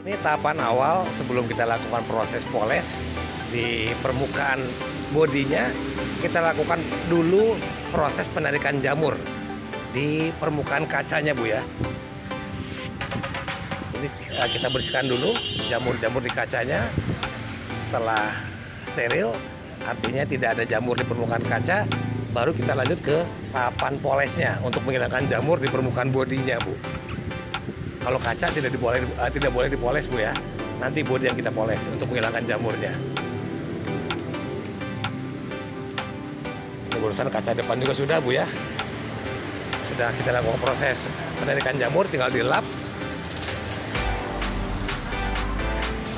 Ini tahapan awal sebelum kita lakukan proses poles di permukaan bodinya. Kita lakukan dulu proses penarikan jamur di permukaan kacanya, Bu ya. Ini kita bersihkan dulu jamur-jamur di kacanya. Setelah steril, artinya tidak ada jamur di permukaan kaca, baru kita lanjut ke tahapan polesnya untuk menghilangkan jamur di permukaan bodinya, Bu. Kalau kaca tidak boleh dipoles, Bu ya. Nanti bodi yang kita poles untuk menghilangkan jamurnya. Ini urusan kaca depan juga sudah, Bu ya. Sudah kita lakukan proses penarikan jamur, tinggal dilap.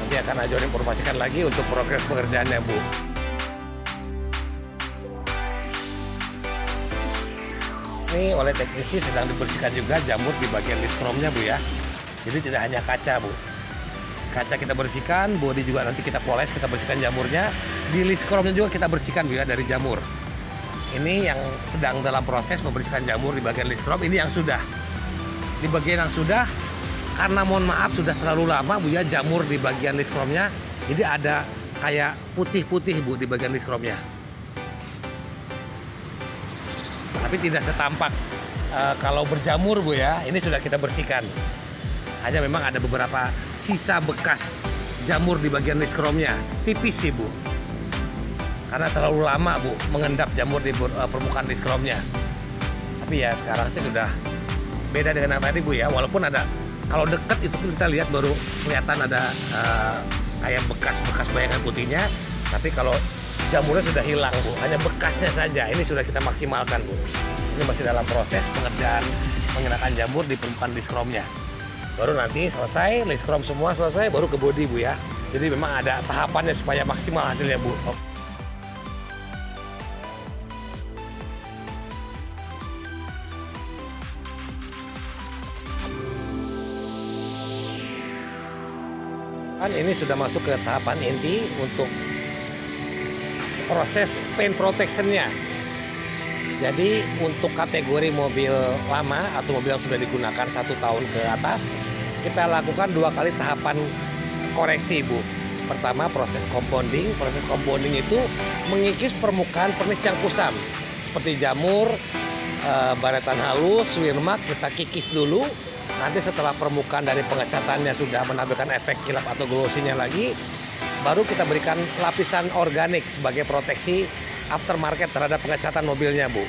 Nanti akan Ajor informasikan lagi untuk progres pengerjaannya, Bu. Ini oleh teknisi sedang dibersihkan juga jamur di bagian liskromnya, Bu ya. Jadi tidak hanya kaca, Bu. Kaca kita bersihkan, bodi juga nanti kita poles, kita bersihkan jamurnya. Di liskromnya juga kita bersihkan, Bu ya, dari jamur. Ini yang sedang dalam proses membersihkan jamur di bagian liskrom, ini yang sudah. Di bagian yang sudah, karena mohon maaf sudah terlalu lama, Bu ya, jamur di bagian liskromnya. Jadi ada kayak putih-putih, Bu, di bagian liskromnya. Tapi tidak setampak kalau berjamur, Bu ya. Ini sudah kita bersihkan. Hanya memang ada beberapa sisa bekas jamur di bagian liskromnya. Tipis sih, Bu. Karena terlalu lama, Bu, mengendap jamur di permukaan liskromnya. Tapi ya sekarang sih sudah beda dengan yang tadi, Bu ya. Walaupun ada, kalau dekat itu pun kita lihat baru kelihatan ada kayak bekas-bekas bayangan putihnya. Tapi kalau jamurnya sudah hilang, Bu, hanya bekasnya saja. Ini sudah kita maksimalkan, Bu. Ini masih dalam proses pengerjaan mengenakan jamur di permukaan liskromnya. Baru nanti selesai, liskrom semua selesai, baru ke bodi, Bu ya. Jadi memang ada tahapannya supaya maksimal hasilnya, Bu. Ini sudah masuk ke tahapan inti untuk proses paint protection-nya. Jadi untuk kategori mobil lama atau mobil yang sudah digunakan 1 tahun ke atas, kita lakukan 2 kali tahapan koreksi, Bu. Pertama proses compounding. Proses compounding itu mengikis permukaan pernis yang kusam seperti jamur, baretan halus, wirmak, kita kikis dulu. Nanti setelah permukaan dari pengecatannya sudah menampilkan efek kilap atau glossinya lagi, baru kita berikan lapisan organik sebagai proteksi aftermarket terhadap pengecatan mobilnya, Bu.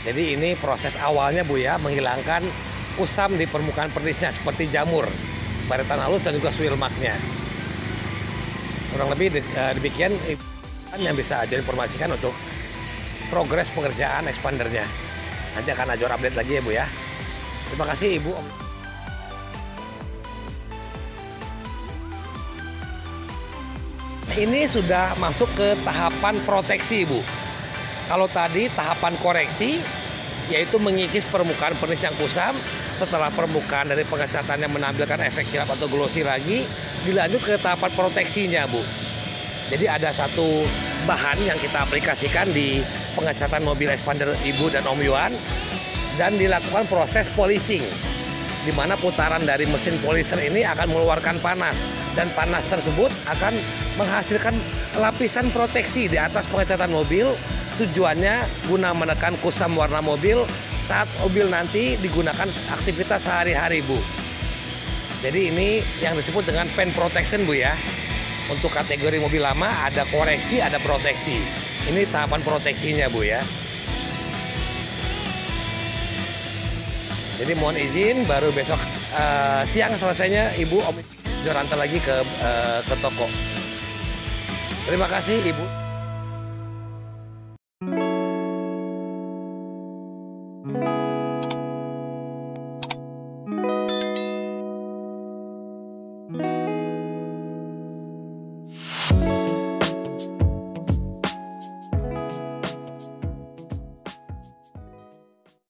Jadi ini proses awalnya, Bu ya, menghilangkan kusam di permukaan pernisnya seperti jamur, baretan halus dan juga swirlmarknya. Kurang lebih demikian yang bisa Ajor informasikan untuk progres pengerjaan expandernya. Nanti akan Ajor update lagi ya, Bu ya. Terima kasih, Ibu. Ini sudah masuk ke tahapan proteksi, Bu. Kalau tadi tahapan koreksi, yaitu mengikis permukaan pernis yang kusam. Setelah permukaan dari pengecatannya menampilkan efek kilap atau glossy lagi, dilanjut ke tahapan proteksinya, Bu. Jadi ada satu bahan yang kita aplikasikan di pengecatan mobil expander Ibu dan Om Yuan, dan dilakukan proses polishing, di mana putaran dari mesin polisher ini akan mengeluarkan panas, dan panas tersebut akan menghasilkan lapisan proteksi di atas pengecatan mobil. Tujuannya guna menekan kusam warna mobil saat mobil nanti digunakan aktivitas sehari-hari, Bu. Jadi ini yang disebut dengan paint protection, Bu ya. Untuk kategori mobil lama ada koreksi, ada proteksi. Ini tahapan proteksinya, Bu ya. Jadi mohon izin, baru besok siang selesainya Ibu Om Ajor antar lagi ke toko. Terima kasih, Ibu.